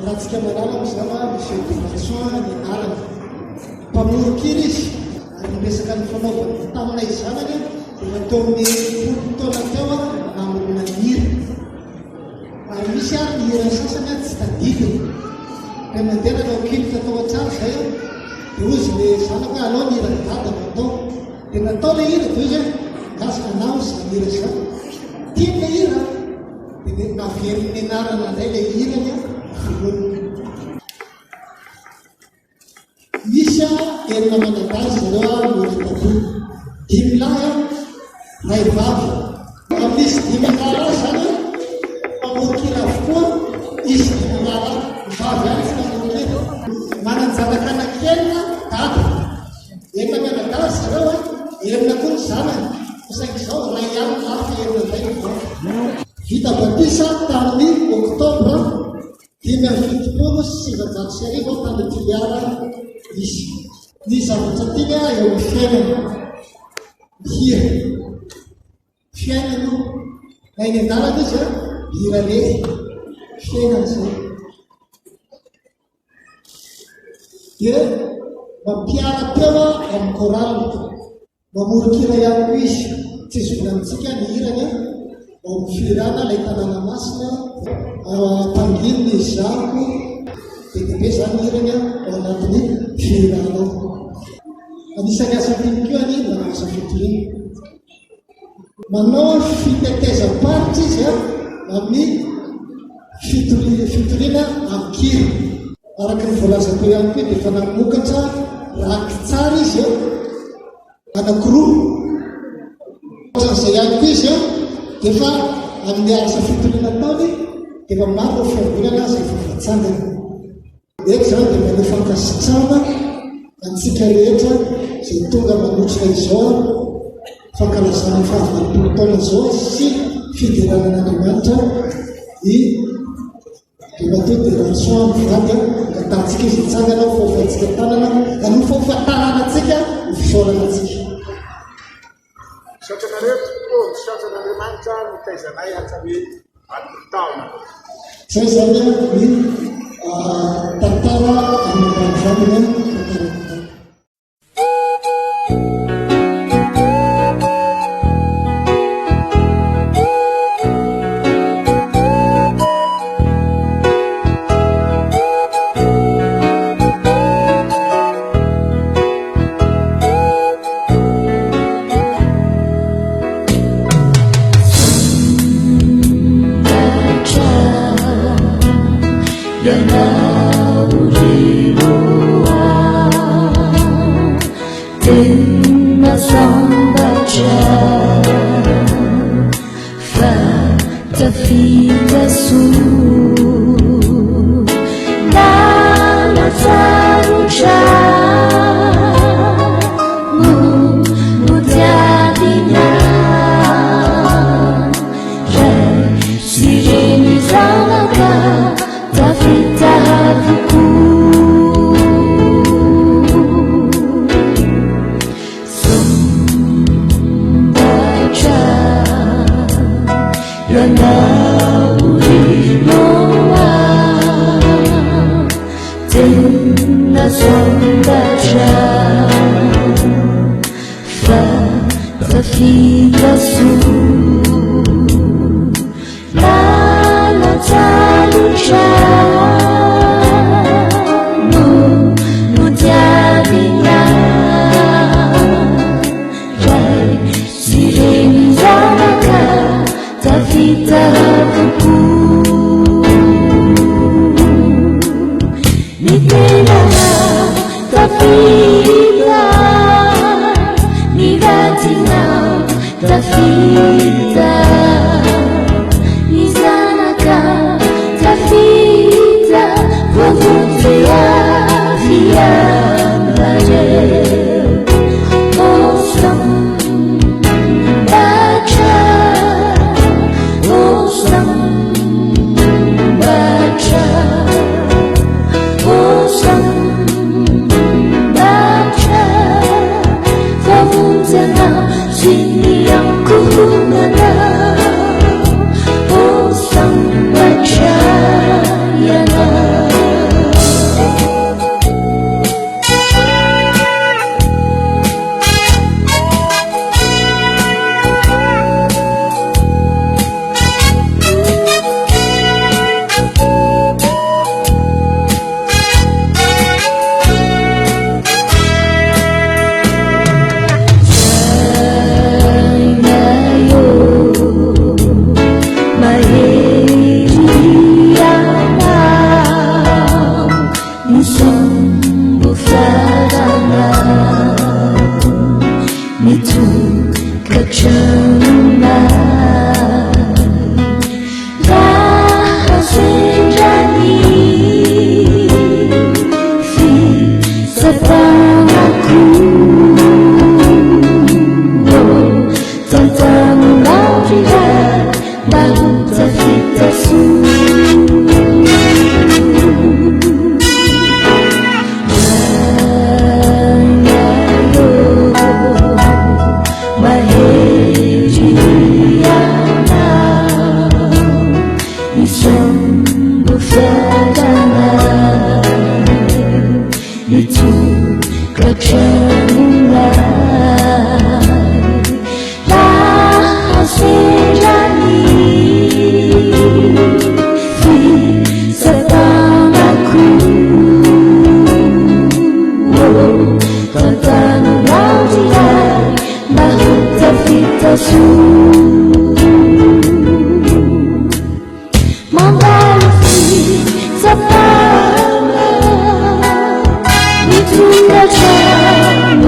Ratsika manala mizava monsieur Dimasoa ny anarana mpamorokiry izy ary resaka ny fanaovana tamina izy zanany dia teo amin'ny taona teo namorona ny hira ary misy ary ny hira sasany tsy tadidiny ka mandeha nanao kilika tao an-tsara zay dia ozy le zanaka alao ny hira dada natao dia natao le hira dia izy gasika nao zany hira zany tia le hira dia naveriny anarana indray le hirany misy enina manadazy zareo moritabo dimy lahy ray vavy amin'izy dimy lahy zany mamorokira avokoa izy dimy lahy vavy any fanamonena mananjanaka anakenina dada enina manadazy zareo enina koa ny zanany saingy zao ray ihany lafa enina zay vavy vita batisa tamin'ny oktobra 2017 sy 20 tany tiliara izy ny zavatra tiana eo amin'ny fiainana hira fiainana na iny an-dalana izy hira le fiainana zay dia mampiara teo amin'ny koralina mamorokira ihany koa izy tsy izy volanitsika ny hirany ao amin'ny firana ilay tanàna masina mpanginy ny zako be zany hirany ao anatin'ny firana anisany asa finikioany manao asa fitoriana manao fitetezam-paritra izy amin'ny fitoriana ankira araka ny voalazako ihany koa dia efa namokatra raky tsara izy anankiroa zay ihany koa izy dia efa amin'ny asa fitoriana taony dia efa maro fiangonana zay fafatsangana eky zao dia mba nefakasitrana antsika rehetra zay tonga manotrina izao fankalazana fahavalopolo taona zao sy fidiranan'Andriamanitra dia matodirason vady atatsika izy itsangana fofatsika tanana any fofatananatsika fisaoranatsika Satanareo tokoa misaotran'Andriamanitra izanay atsabe vanim-taona. Zay zany ny tantara amin'ny banizany Thank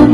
you.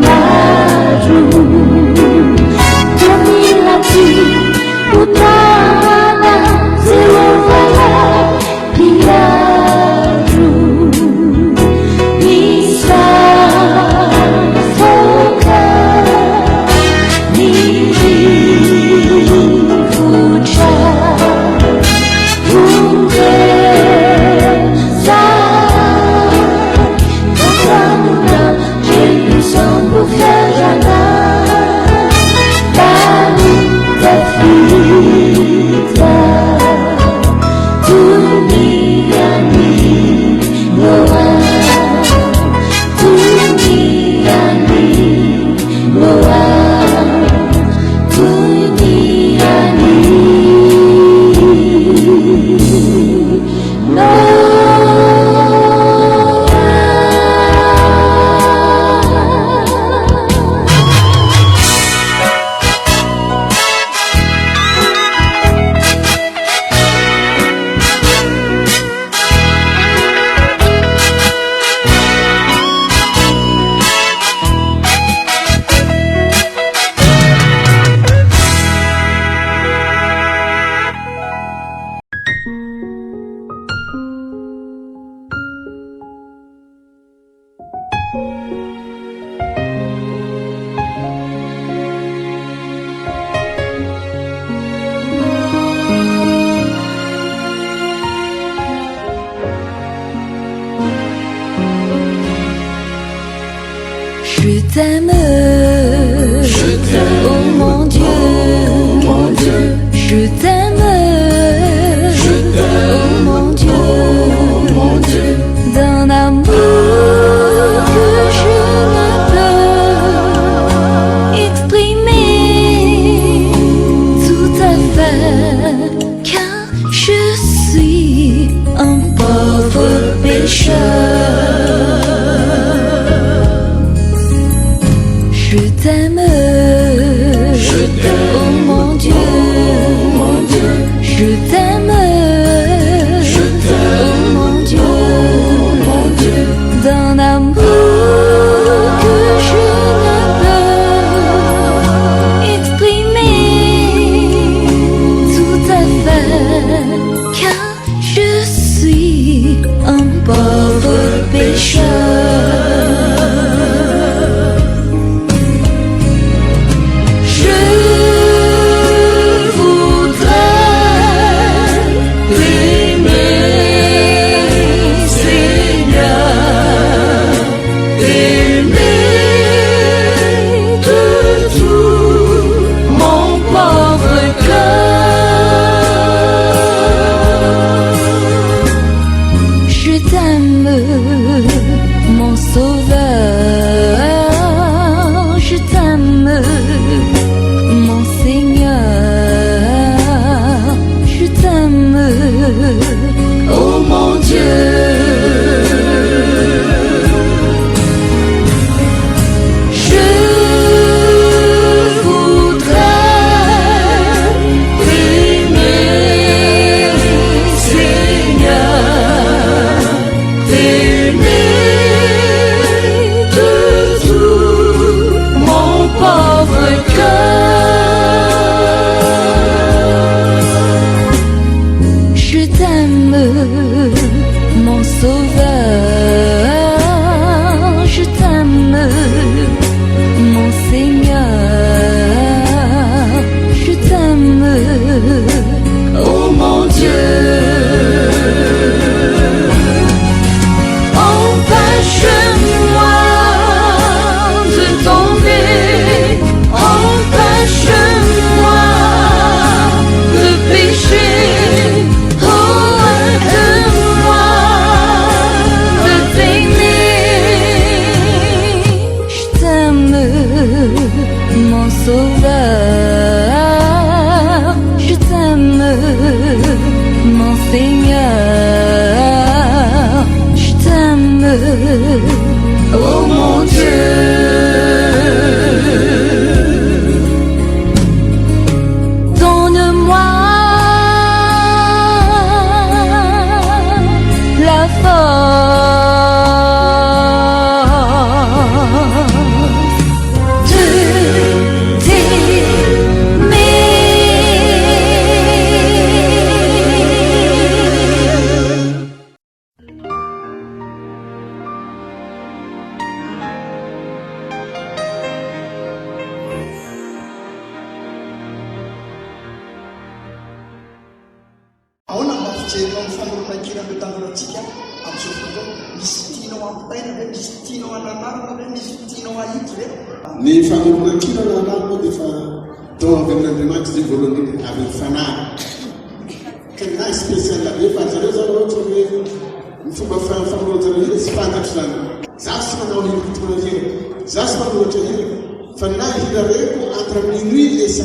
t'aime, oh mon Dieu, je t'aime, oh mon Dieu, d'un amour que je ne peux exprimer tout à fait, car je suis un pauvre pécheur. Je t'aime, oh mon Dieu, je t'aime, oh mon Dieu, d'un amour que je ne peux exprimer tout à fait, car je suis un pauvre pécheur. Mon sauveur, je t'aime, mon Seigneur, je t'aime, oh mon Dieu. Je voudrais t'aimer, Seigneur, t'aimer de tout mon pauvre cœur. Je t'aime, mon sauveur, je t'aime, mon Seigneur, je t'aime, oh mon Dieu. Empêche-moi de tomber, empêche-moi de pécher, oh aide-moi de t'aimer. Je t'aime, mon sauveur, je t'aime, mon Seigneur, je t'aime, oh mon Dieu. Donne-moi la force de t'aimer. Ahoana mba fijerenao ny fanoloran-kira ampitangorantsika amin'izao fotoana misy tianao ampitaina ve misy tianao ananarana ve misy tianao ahito ve ny fanoloran-kira raha anariko dia fa tao avy amin'Andriamanitra zay voalohany avy amin'ny fanahy ka na spécial be fa zareo zany ohatra hoe ny fomba fanoloran-jareo hira tsy fantatro zany za sy manao hira za sy manolotra hira fa na hira reko entre minuit et 5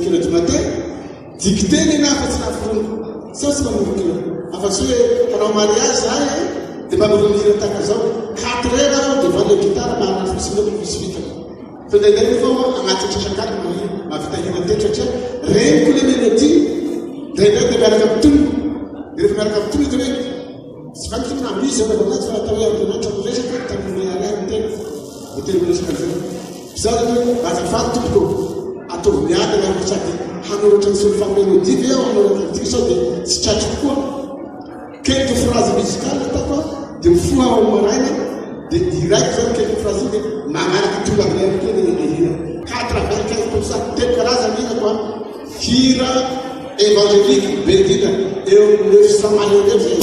heures du matin dicteny na fa tsy naforoniko sa tsy manolora afa-tsy hoe panao mariage zay dia manolora hira tahaka zao 4 heures aho dia valeo gitara mahanatra fosinako misy vitako fa ndraindray fa agnaty sasakady mahavita hira teny satria reniko le mélodie ndraindray dia miaraka amin'ny tonono dia rehefa miaraka amin'ny tonono dia hoe tsy fantatro na misy zao anaty fa atao hoe Andriamanitra miresaka tamin'ny ariary tena ho tena miresaka zao za zany hoe azafady tompoko ataovy miady anarako sady hanoratra ny solfa mélodie ve aho hanoratra an'ity sao dia tsy tratro koa quelques phrases musicales ataoko dia mifoha ao maraina dia direct zany quelques phrases dia magnaraky tonga aminay kely le hira 95% telo karazany hira koa hira évangélique bendina eo 900 mahery eo zay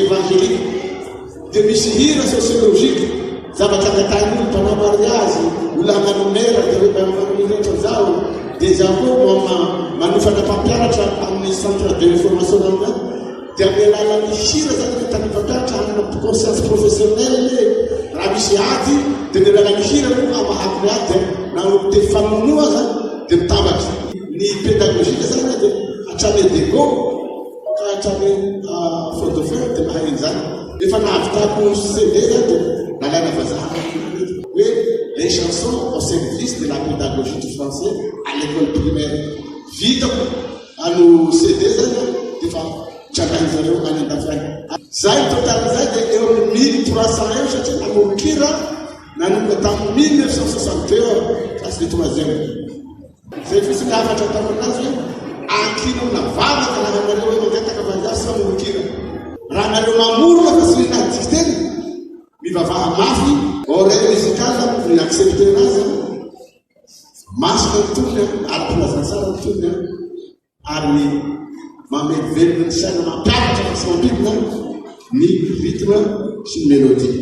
évangélique dia misy hira sociologique zavatra angatahiny mpanao mariazy olona hamanomera dia hoe manorehetra zao dia za koa manofana mpampianatra amin'ny centre de formation amina dia amin'ny alalan'ny hira zany hoe tany mpampianatra hanana conscience professionnelle raha misy ady dia ny alalan'ny hira no amahakiny ady na te famonoa zany dia mitambatry ny pédagogique zany dia hatrany dego ka hatrany faute de fer dia mahay zany efa nahavitako CD zany dia nalana vazaha hoe les chansons au service de la pédagogie du français à l'école primaire vitako ano CD zany dia fa trakany zareo any andafany zay total zay dia eo amin'ny 1300 eo satria namokira nanomboka tamin'ny 1962 classe de troisième zay fosiny afatra taminazy hoe ankino navavaka nahanareo hoe mangataka vanjasy fa momokira raha nareo mamorona fa sy nadikiteny mivavaha mafy oreille musicale ny accepté nazy masika mitony ary pilazantsara mitony ary mamely velona ny saina mampiavatra fa sy mampidina ny rythme sy ny mélodie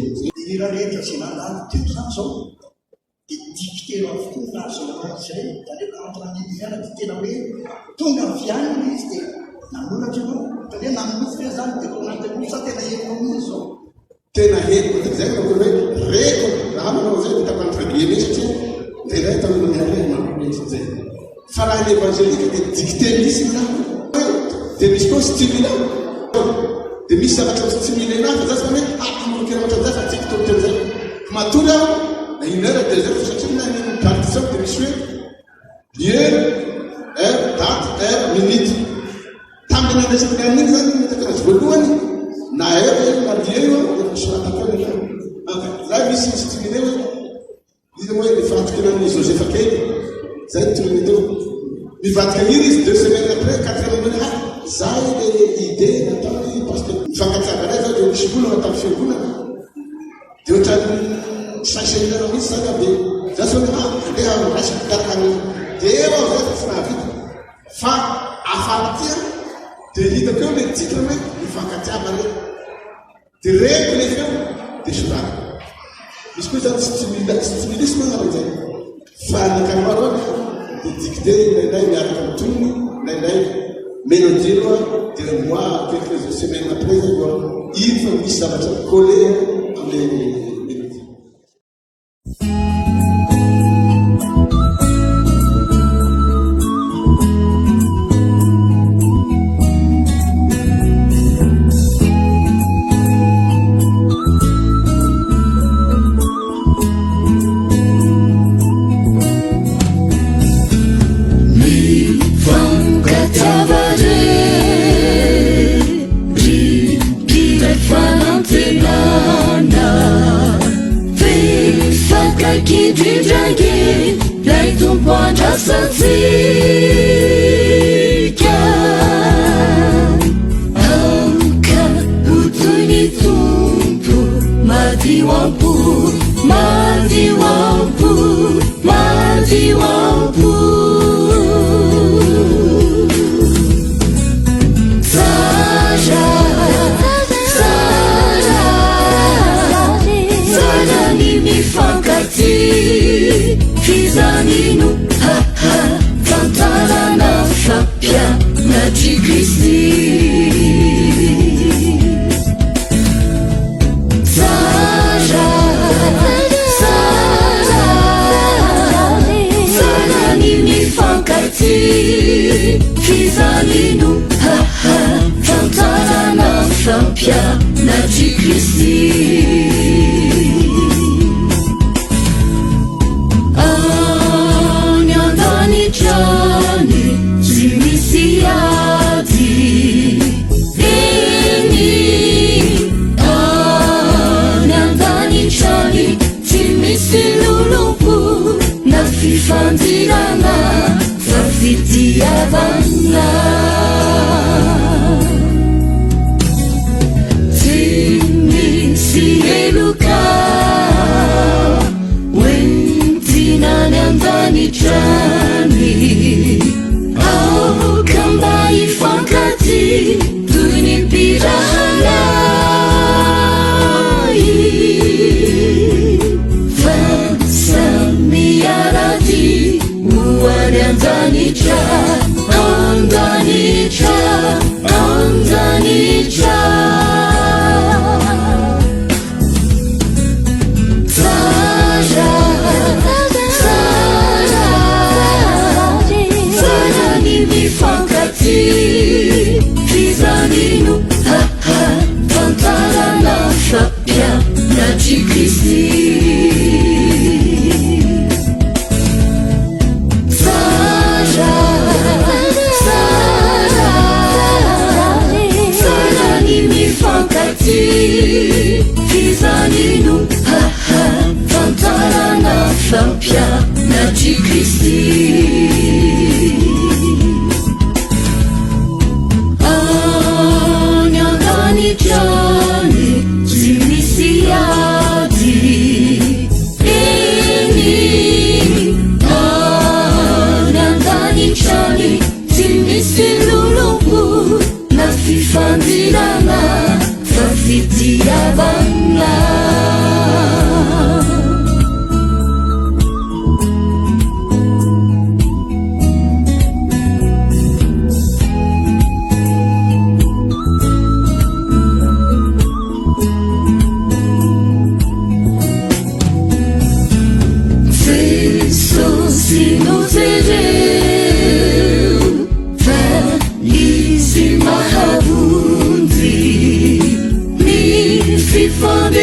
hira rehetra sy nalany teo zany zao dia dikitero avokoa nahazoanao zay daleka entranin'ny mianatra tena hoe tonga fianina izy dia nanolotra ianao tania nanomofy re zany dia anatin'ny sa tena henonao mihitsy zao tena henoko dia zay hoe reko raha manao zay hitako antraguillemets satria dia lay tamin'ny zay fa raha ny évangélika dia dicté misy raha dia misy koa stimulant dia misy zavatra stimulé nazy fa zay hoe amorokera matra zay fa tiako tokotan'izay matory aho na une heure deux heures satria na ny partition dia misy hoe lieu heure date heure minute taminy andraisany amin'iny zany mitakanazy voalohany na heure na lieu io dia soratako zay misy stimulé hoe izy hoe mifantokinan'ny Joseph Kely zay tourné teo mivadika hira izy 2 semaines après 4e minute zay le idée nataony parce que mifankatiavanay zao dia misy olona tamin'ny fiangonana dia ohatrany sachenera mihitsy zany be za so andeha raisiko karakany dia eo aho zay fa nahavita fa afatia dia hitako eo le titre hoe mifankatiavana dia reko le feo dia sorako misy koa zany stimulisme agnareo zay fa nakamarony dia dicté indraindray miaraka mitonony indraindray mélodie loha dia moi quelques semaines après zay loha iny fa misy zavatra collé amle mélodie Kristi fizanino fantarana fampianatry Kristi any andanitany tsy misy ady eny any andanitrany tsy misy lolombo na fifandirana fa fitiavana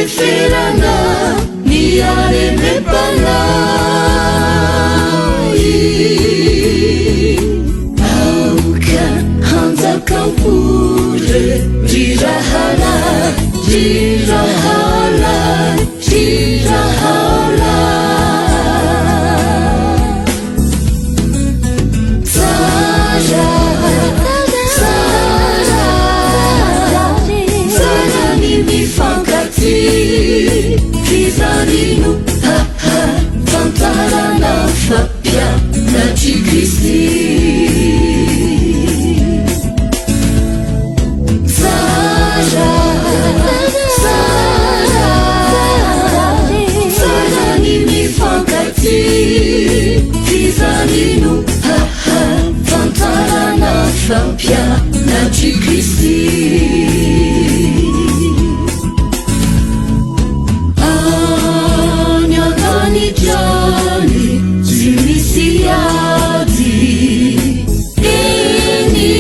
Ferana ni areme palai auka hanza kampure rirahala rirahala rirahala Sara Sara Sara ni mifankati fizarino fantarana fampianatry Kristi Sara Sara Sara ni mifankati fizarino fantarana fampianatry Kristi Johnny, Jimmy Siadi, Eni,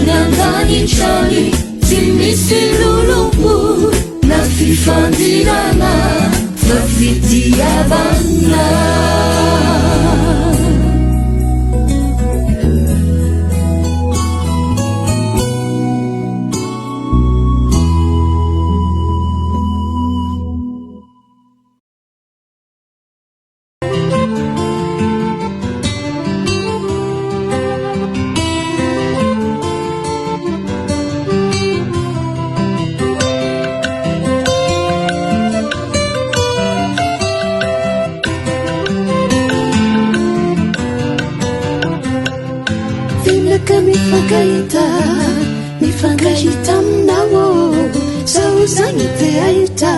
Nyandani Johnny, Jimmy Silulupu, na fifandirana, na fitiavana. Mifangahita aminao sao zany te ahita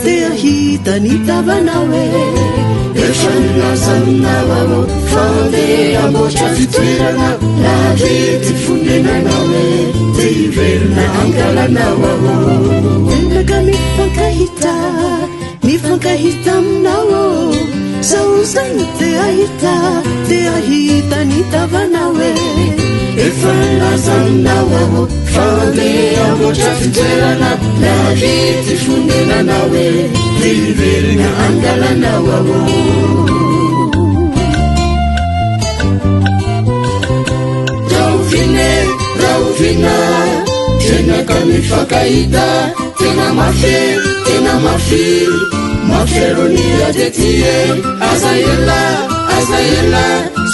te ahita ny tavanawe efa nilaza aminao ao fa andeha amboatra fitoerana lavety fonenanao te hiverina angalanao ao endaka mifankahita aminao sao zany te ahita ny tavanawe efa nilaza aminao ao fa andeha amboatra fitoerana lavety fonenanao te hiverina angalanao ao Rauvina tena ka mifankahita tena mafy maferoni adetie azaela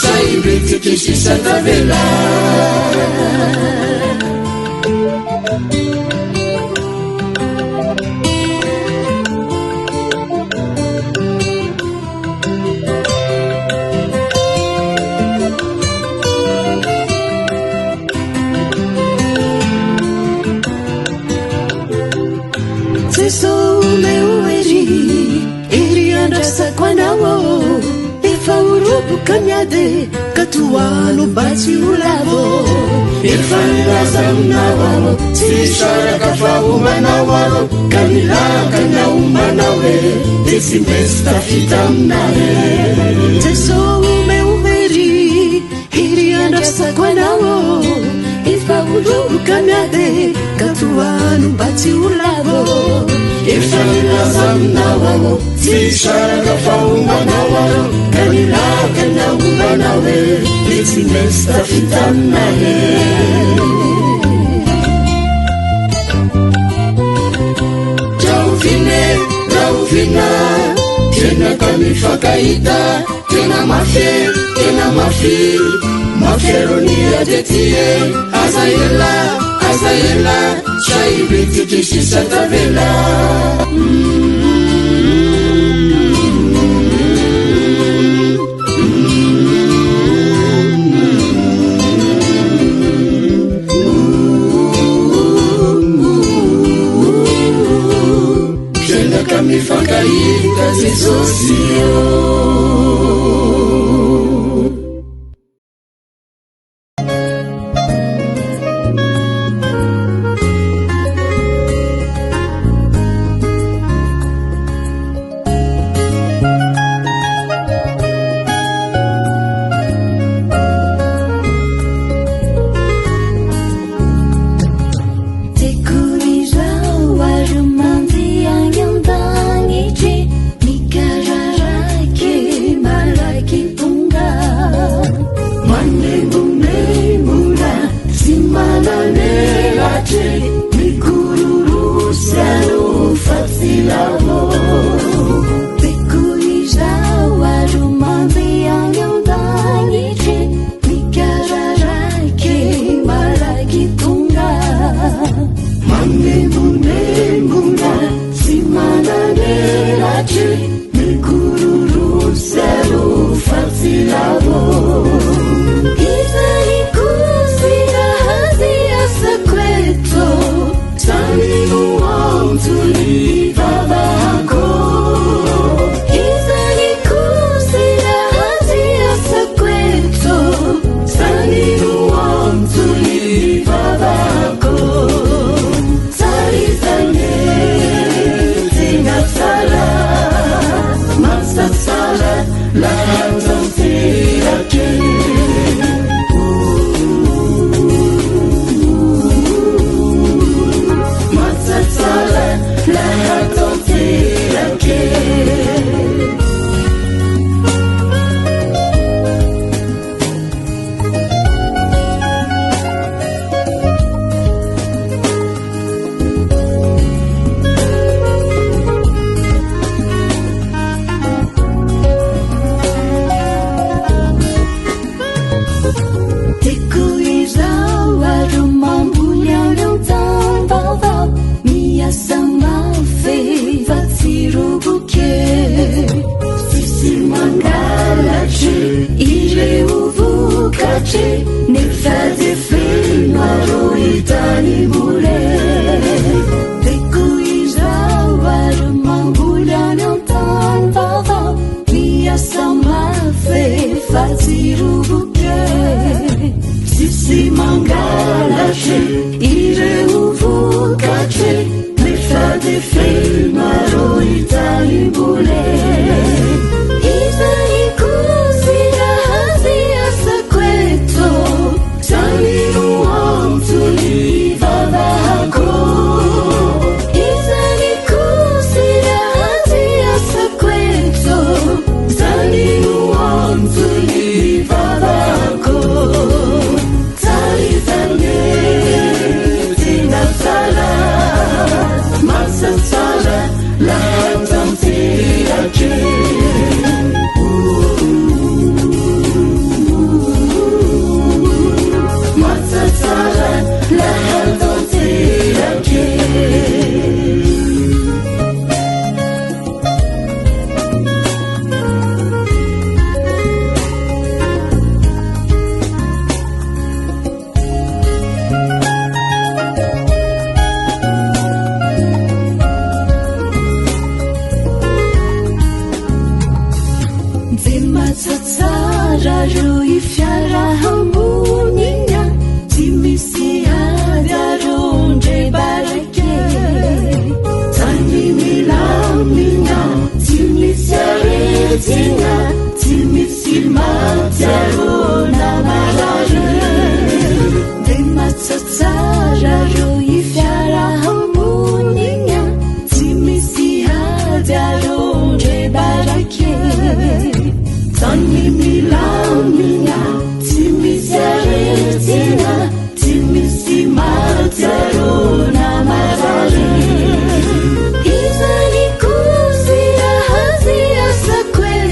saimbriti kisisa tavela Kanyade katuano bati ulavo Ifanilaza mnawalo Tishara kafaumanawa Kamila kanaumanawe Desimesta fitamnae Teso umeri Hiriana sakwanao Ifaulu kanyade katuano bati ulavo Ifanilaza mnawalo Tishara kafaumanawa Kamila kanaumanawe Desimesta fitamnae mifakaita tena mafieroni atetie azaela shaibitikishisatavela mifakaita zizosio Izani kusira hazi asa kwe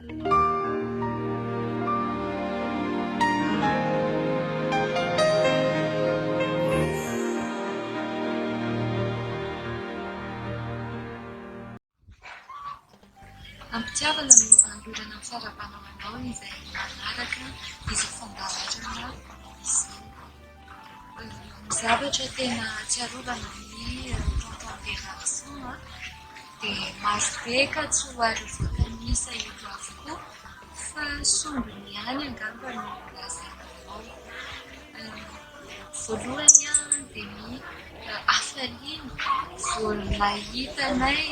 Ampitiavana ny andorana ny fara-panamanao izay manaraka izy fandaharana izao. Ny zavatra tena atsiarovana ny tonton de garçon dia maro be ka tsy ho ary voatanisa eto avokoa fa sombiny ihany angamba no lazaina ao. Voalohany dia ny hafaliana vao nahitanay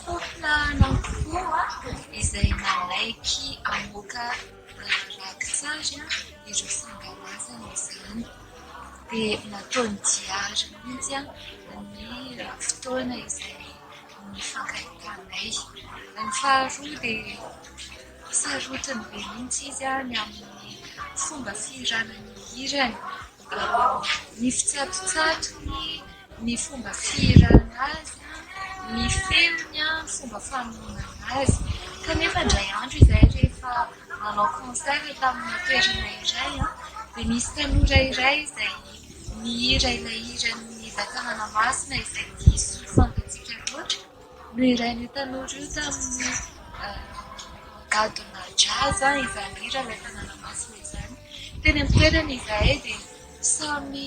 kopla anankiroa izay nanaiky hamoaka rakitsary ireo sanganazana izany. Dia nataony diary mihitsy ny fotoana izay nifankahitanay. Ny faharoa dia sarotiny be mihitsy izy ny amin'ny fomba fihiranany hirany, ny fitsatotsatony, ny fomba fihirana azy, ny feony, fomba famonoana azy. Kanefa indray andro izay rehefa manao concert tamina toerana iray dia nisy tanora iray izay mihira ilay hiran'ny Vatanana Masina izay diso fantatsika loatra. No irainy tanora io tamin'ny gadona jazz izany hira ilay Vatanana Masina izany. Teny amin'ny toerana izay dia samy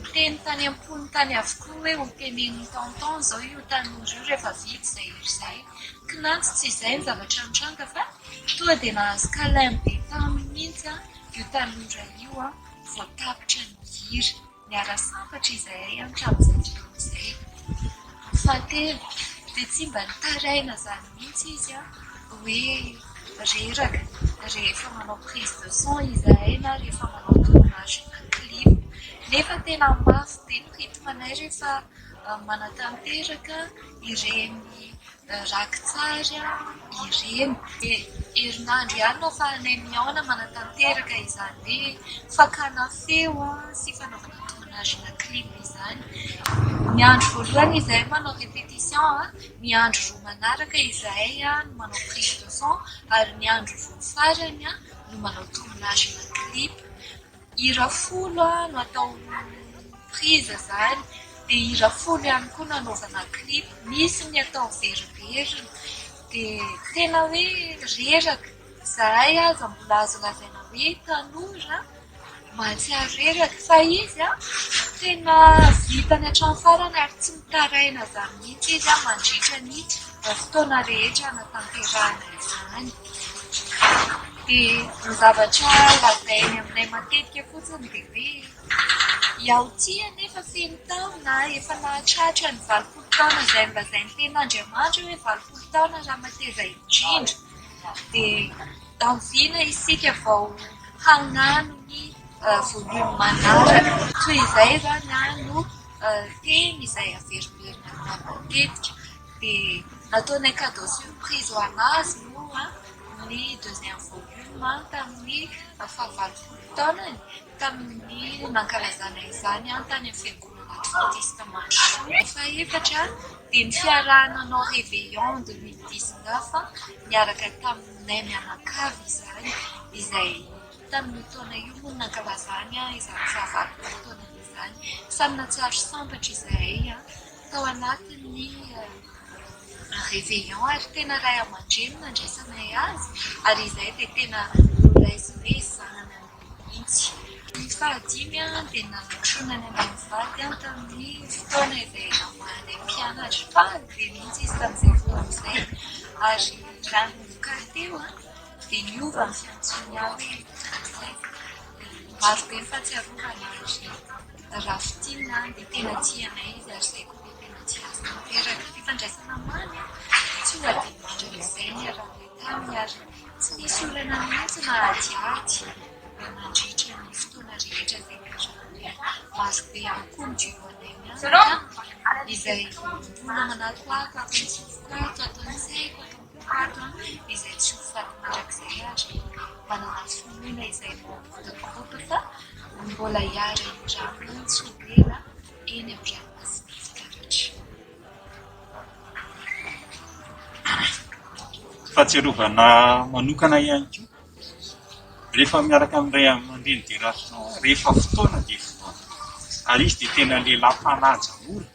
miteny tany am-pony tany avokoa hoe ho tenen'ny tonton izao io tanora io rehefa vita izay hira izay. Kinantsy tsy izay ny zavatra mitranga fa tonga dia nahazo câlin be taminy mihitsy io tanora io vao tapitra ny hira. Niara sambatra izay hatramin'izay fotoana izay. Fahatelo dia tsy mba nitaraina izany mihitsy izy hoe reraka rehefa manao prise de son izahay na rehefa manao tournage clip. Nefa tena mafy be ny rythme-nay rehefa manatanteraka ireny rakitsary ireny. Herinandro ihany no ahafahanay mihaona manatanteraka izany hoe fakana feo sy fanaovana tournage na clip izany. Ny andro voalohany izahay manao répétition, ny andro roa manaraka izahay no manao prise de son, ary ny andro roa farany no manao tournage na clip. Hira folo no atao prise izany, dia hira folo ihany koa nanaovana clip. Misy ny atao veriverina dia tena hoe reraka. Izahay aza mbola azo lazaina hoe tanora mahatsiaro reraka, fa izy tena vitany hatramin'ny farany ary tsy mitaraina izany mihitsy izy mandritra ny fotoana rehetra natanterahana izany. Dia ny zavatra lazainy aminay matetika fotsiny dia hoe iaho nefa feno taona, efa nahatratra ny 20 taona izay nilazainy ten'Andriamanitra hoe 20 taona raha mateza indrindra. Dia anviana isika vao hagnano ny volume manaraka. Toy izay izany no teny izay averiverina matetika. Dia nataonay cadeau surprise ho anazy moa ny deuxième volume tamin'ny faha-20 taonany, tamin'ny nankalazana izany tany amin'ny fiangonana Adventiste Mandrosoa. Faha-efatra dia ny fiarahananao réveillon 2019 niaraka taminay mianakavy izany, izay tamin'ny taona io moa nankalazany izany faha-20 taona izany. Samy nahatsiaro sambatra izahay tao anatin'ny réveillon, ary tena ray aman-dreny nandraisanay azy, ary izay dia tena nolaizina hoe zanany mihitsy. Ny fahadimy dia nanatronany anay mivady tamin'ny fotoana izay namahanay mpianatra faly be mihitsy izy tamin'izay fotoana izay, ary raha novoka teo dia niova ny fiantsony ahy hoe maro be ny fahatsiarovana ary rafitina dia tena tianay izy, ary izay koa dia tena tsy azo tanteraka. Ny fandraisana mamy tsy ho adinindrina izay ny arahanay taminy, ary tsy nisy olana mihitsy na adiady nandritra ny fotoana rehetra izay niarahana. Maro be ihany koa ny dioanay miaraka izay namanako ako ny tsofokato ataony saiko ataony izay tsy ho faty mandrakizay, ary manana finoana izay groupe fa mbola hiara indrano tsy ho ela eny amin'ny ranomasina fitaratra. fahatsiarovana manokana ihany koa. Rehefa miaraka amin'ray aman-dreny dia rehefa fotoana dia fotoana. Ary izy dia tena lehilahy mpanaja ora.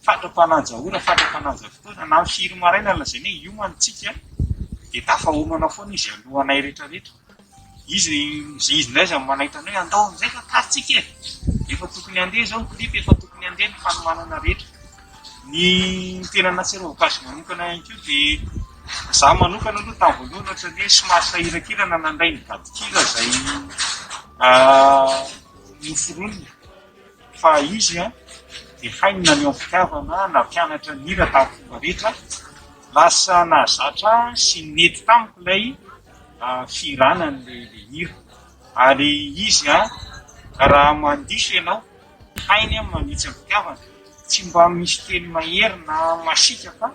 Fatra-panaja ora, fatra-panaja fotoana. Na amin'ny firy maraina lazaina hoe iomantsika dia tafahomana foana izy alohanay rehetrarehetra. Izy indray izay manaitana hoe andao amin'izay fa taritsika e. Efa tokony handeha izao ny klipy, efa tokony handeha ny fanomanana rehetra. Ny tena nahatsiarovako azy manokana ihany koa dia za manokana aloha tamin'ny voalohany ohatran'ny hoe somary sahirakirana nandray ny vadikira izay noforonina. Fa izy dia hainy na ny am-pitiavana na mpianatra nira tamin'ny fomba rehetra. Lasa nahazatra sy nety tamiko ilay firanany le hira. Ary izy raha mandiso ianao hainy manitsy am-pitiavana. Tsy mba misy teny mahery na masika fa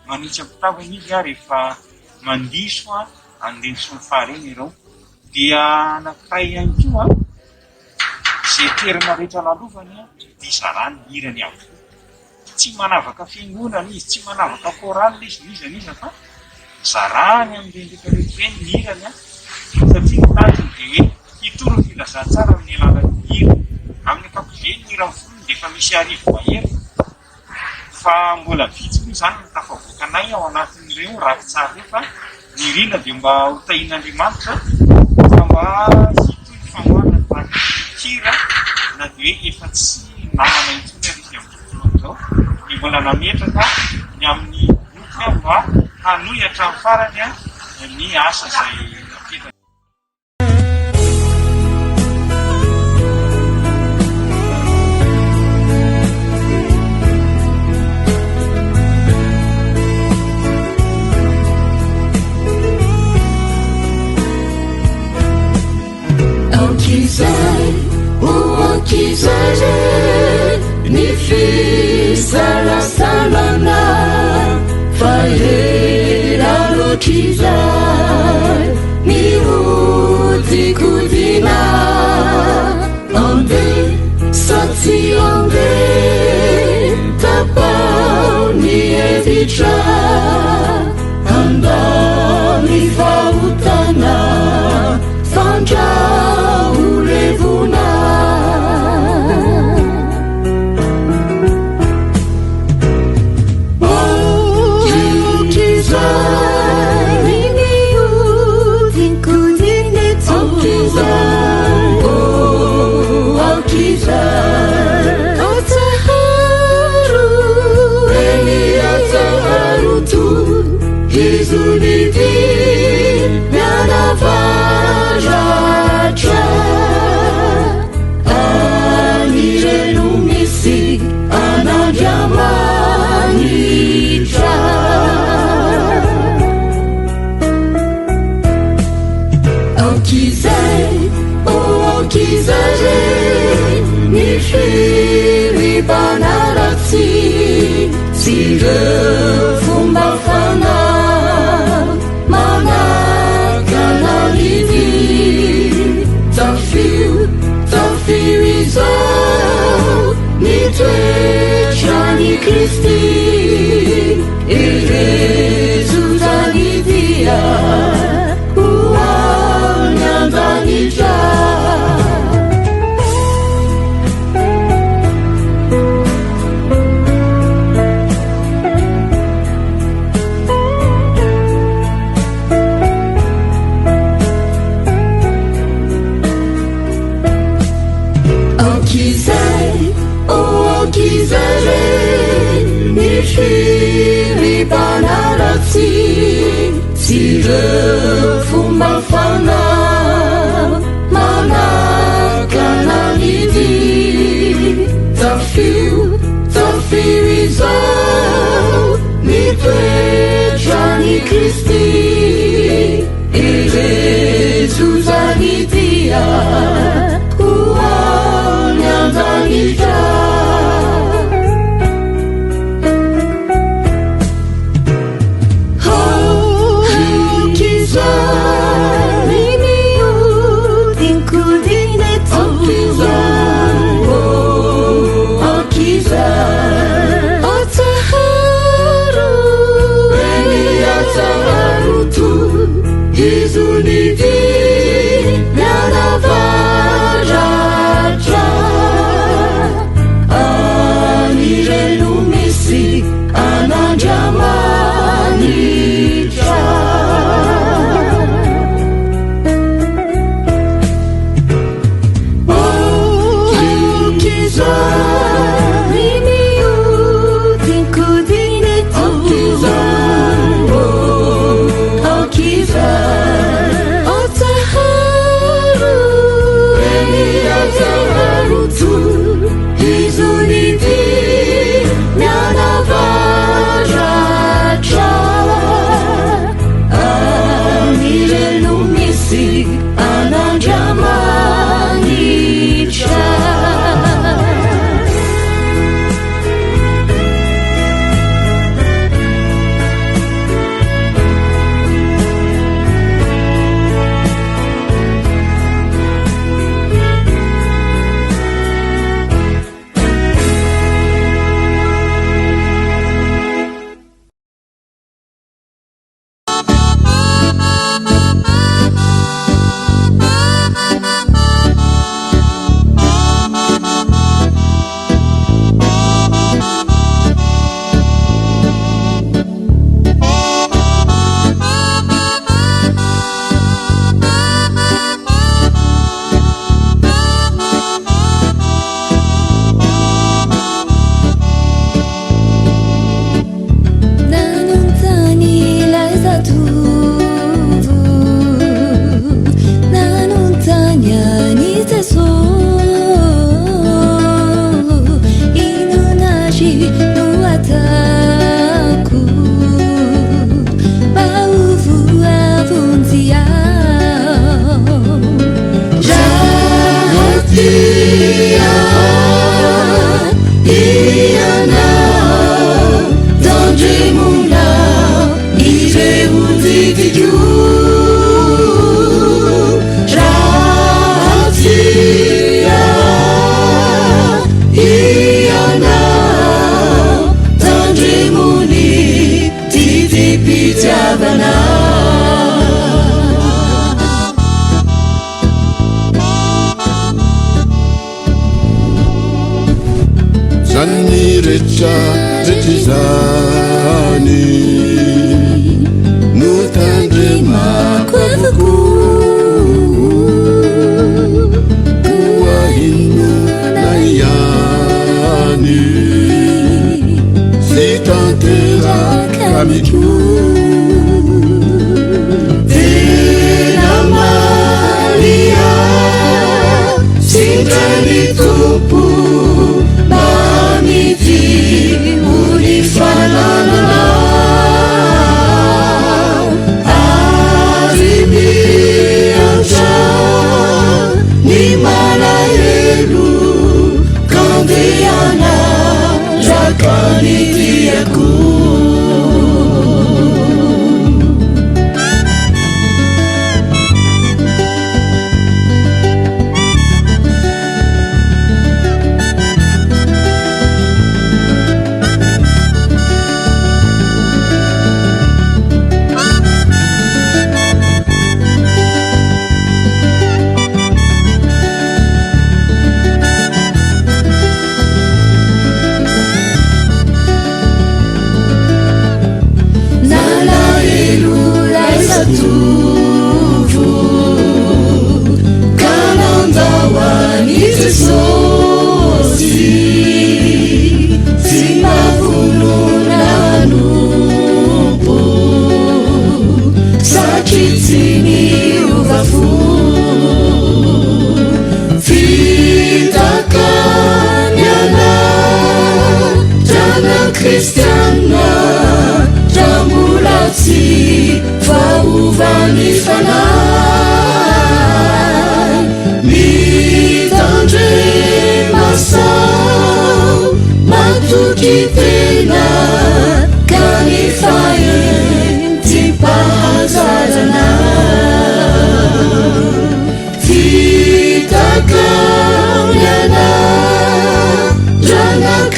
manitsy am-pitiavana izy rehefa mandiso an'ireny sy ny fahareny ireo. Dia anankiray ihany koa izay toerana rehetra nalovany dia zarany hirany avokoa. Tsy manavaka fiangonana izy, tsy manavaka koralina izy, niza fa zarany amin'ireny rehetrarehetra ireny ny hirany satria ny tanjony dia hoe hitoro ny filazantsara amin'ny alalan'ny hira. Amin'ny ankapobeny ny hira mifonony dia efa misy arivo mahery. Fa mbola vitsy moa izany ny tafavoakanay ao anatin'ireo rakitsara ireo fa ny rina dia mba hotahin'Andriamanitra fa mba hitoy ny famoahana ny hira na dia hoe efa tsy namana intsony arizy amin'ny fotoana izao. Dia mbola nametraka ny amin'ny boky mba hanohy hatramin'ny farany ny asa izay napetaka. Kizare ni fisalasalana faera lotizare ni utikudina onde satsi onde tapau ni evitra andani fautana fanja urevuna Sire fumba fana manakana lidi tafiu izao ni toetrany Kristi Jesus anidia hoany andanitra. Sire fumba fana manakana lidi tafiu izao ni toetrany Kristi Jesus anidia hoany andanitra. Atsaharu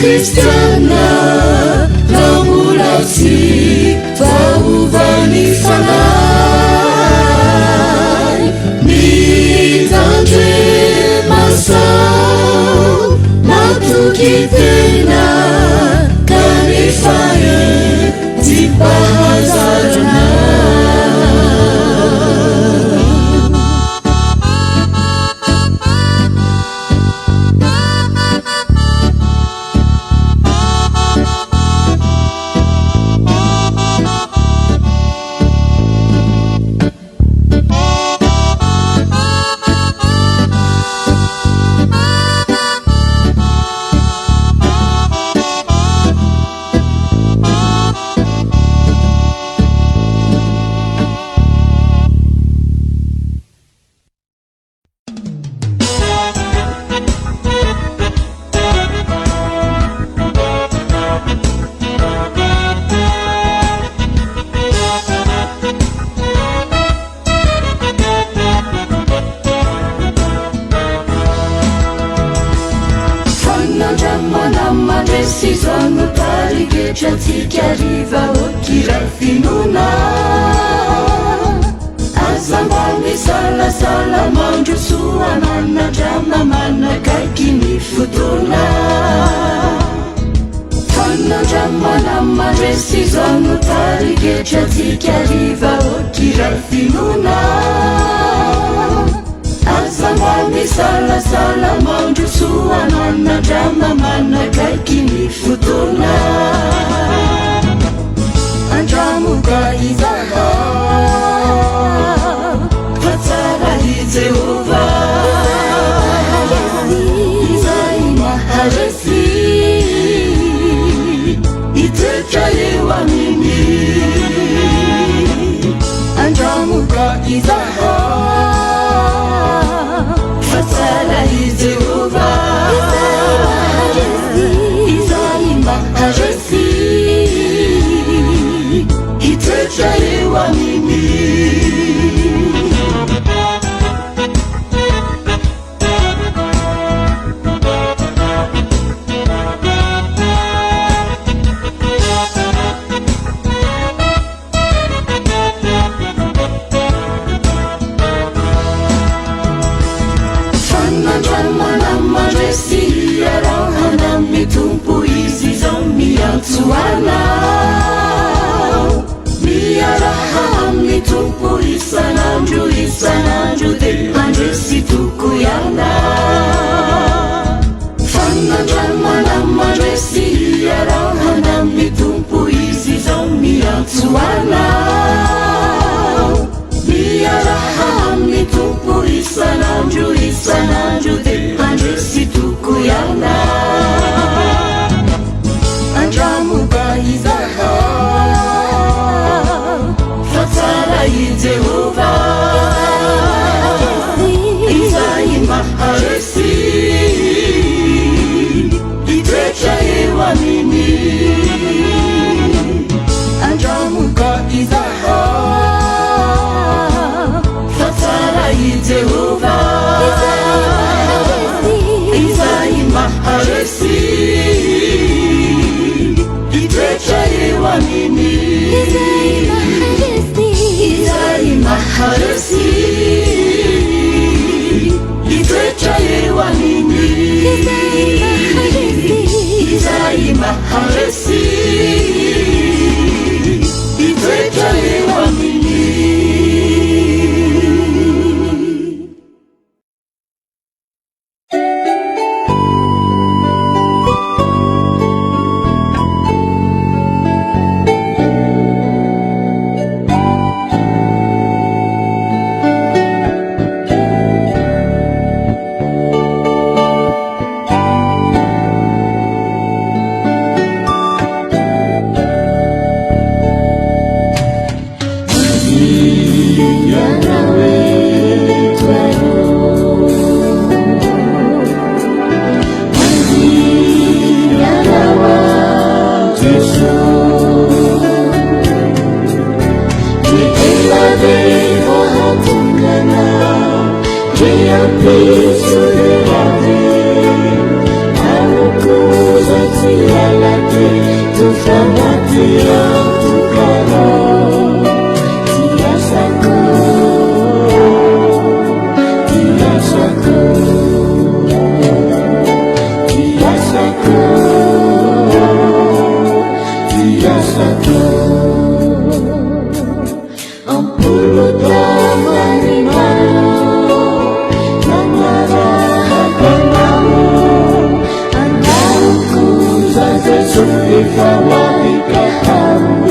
Kristiana Ramulasi Fauvani Fanai Mitandre Masau Matukitena Kanifaye Tipahazara soamannadrama manakaiky ny fotoana fanandramana resy zano tariketratsika riva okiray finona azanga misalasala mandro soamannadrama manakaiky ny fotoana andramoka izaha fatsara i Jehova izay maharesy itoetra eo aminy andramoka izaha fatsara i Jehova izay maharesy itoetra eo aminy Suana miaraha amny tompo isanandro de andresy tokuyana fanandramana mandresy iarahana amny tompo izy zao miantsoana miaraha amny tompo isanandro de andresy tokuyana andramoka izaha fatsara i Jehova izay maharesy itoetra eo aminy andramoka izaha fatsara i Jehova izay maharesy itoetra eo aminy izay maharesy itoetra eo aminy izay maharesy itoetra eo aminy Sufri kawali kaham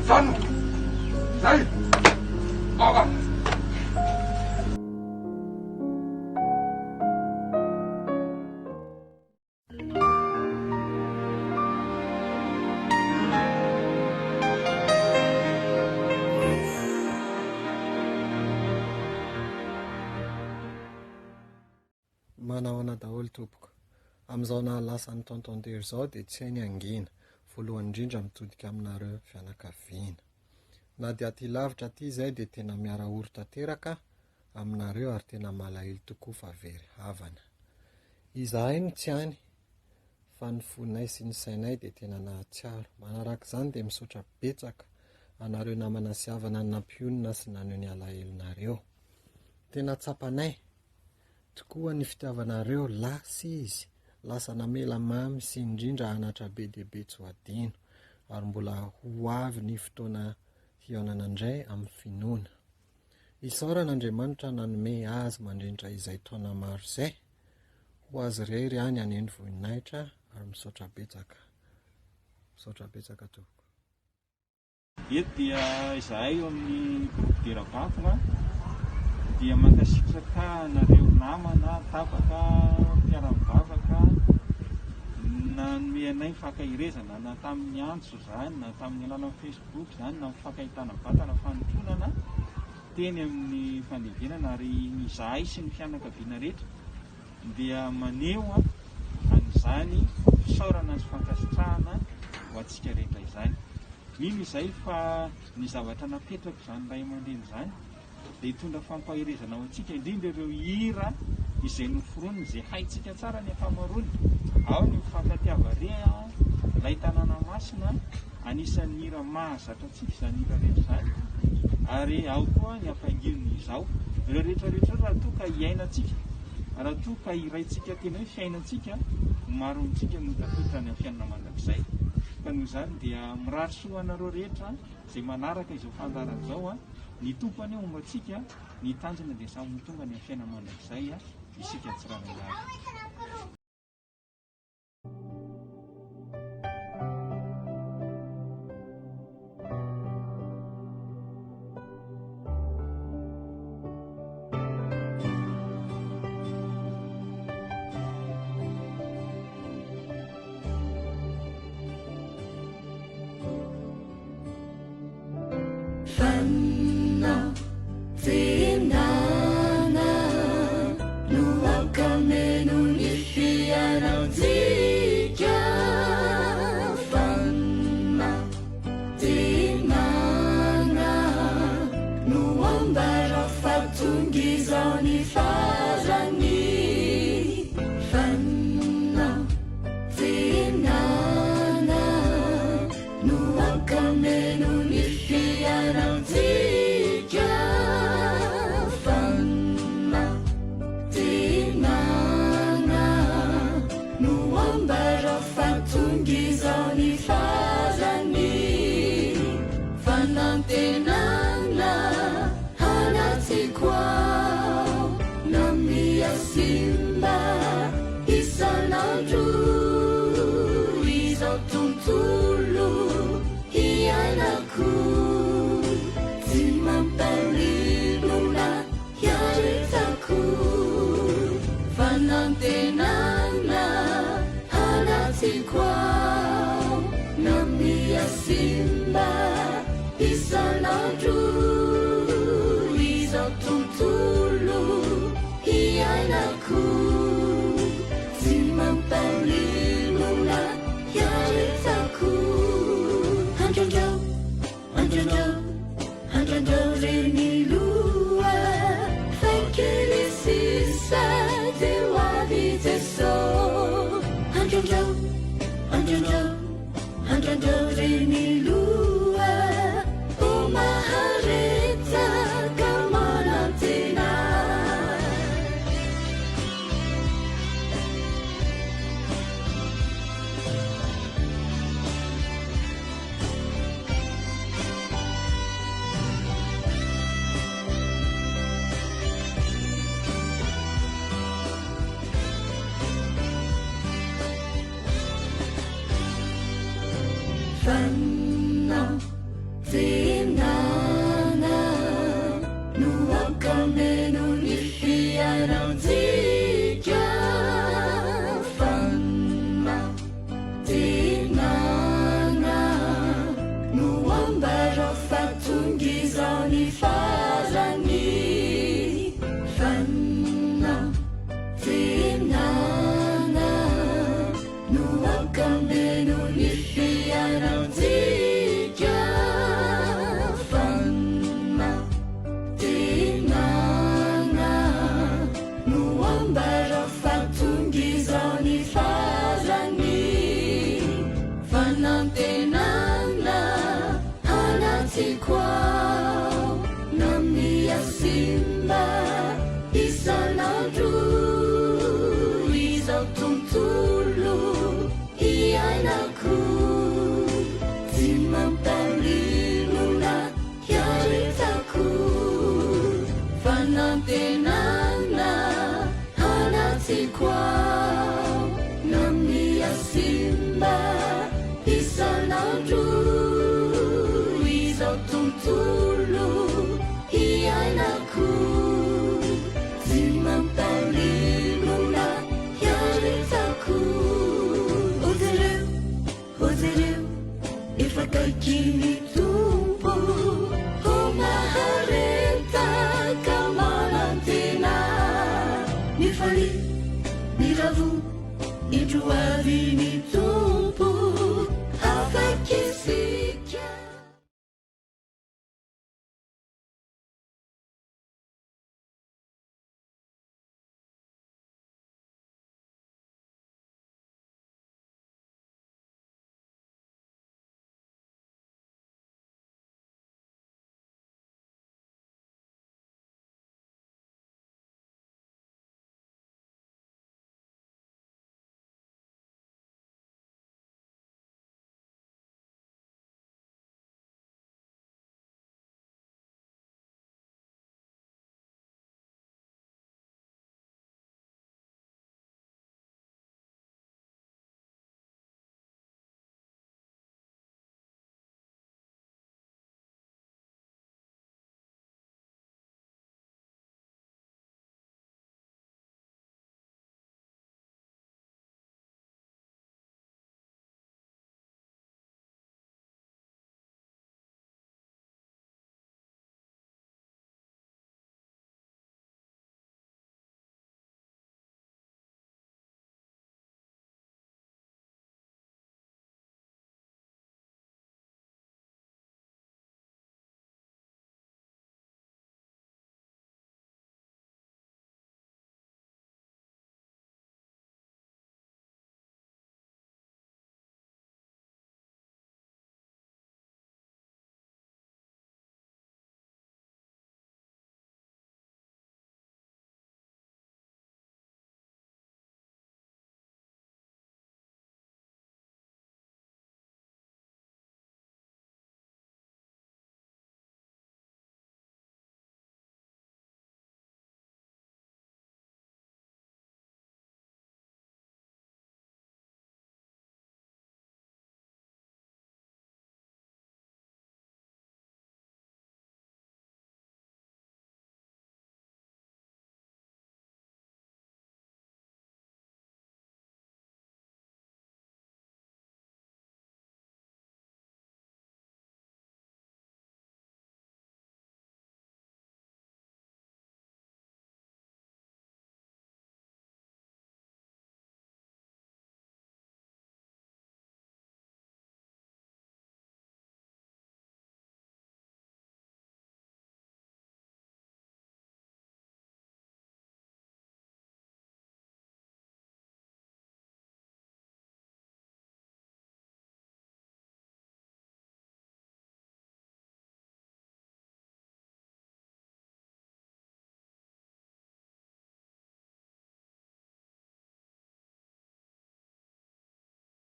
Dân dậy bỏ vào. Manahoana daholo tompoko. Amin'izao nahalasa ny tontontery izao dia tsy hainy angina, voalohany indrindra mitodika aminareo fianakaviana. Na dia aty lavitra aty izay dia tena miara oro tanteraka aminareo ary tena malahelo tokoa fa very havana. Izahay no tsy hany fa ny fonay sy ny sainay dia tena nahatsiaro. Manaraka izany dia misaotra betsaka anareo namana sy havana nampionina sy naneho ny alahelonareo. Tena tsapanay tokoa ny fitiavanareo lahy sy izy, lasa namela mamy sy indrindra hanatra be dia be tsy ho adino, ary mbola ho avy ny fotoana hionana indray amin'ny finoana. Isaorana Andriamanitra nanome azy mandrindra izay taona maro izay, ho azy irery any aneny voninahitra ary misaotra betsaka tompoko. Eto dia izahay eo amin'ny dera-bavona dia mankasitraka anareo namana, tapaka, mpiara-mivavaka nanome anay mifankahirezana na tamin'ny antso izany na tamin'ny alalan'ny Facebook izany na mifankahitana vatana fanotronana teny amin'ny fanevenana, ary izahay sy ny fianakaviana rehetra dia maneho an'izany fisaorana sy fankasitrahana ho antsika rehetra izany. Mino izay fa ny zavatra napetraka izany ray aman-dreny izany dia hitondra fampahirezana ao antsika, indrindra ireo hira izay noforoniny izay haintsika tsara ny ankamaroany. Ao ny mifankatiava-rea, ilay tanàna masina, anisan'ny hira mahazatra antsika izany hira rehetra izany, ary ao koa ny ampanginony izao. Ireo rehetrarehetra raha toa ka hiainantsika, raha toa ka iraintsika tena hoe fiainantsika, maro amintsika no tafiditra any amin'ny fiainana mandrakizay. Ka noho izany dia miratsoa anareo rehetra izay manaraka izao fandarana izao, ny tompany momba antsika, ny tanjona dia samy tonga ny amin'ny fiainana mandrakizay, isika tsirairay avy. kambeno ny fianantsika fanatenana no ambara fatongizany farany fanantenana anatykoao na miasimba isanandro izao tontolo iainako tsy mampalinona hiaretako fanantenana anatykoao na miasimba isanandro izao tontolo iainako tsy mampalinona hiaretako ojereo efa kaikiny tompo ho maharetaka manantena ny fali ny ravo indro avy ny tompo afakisy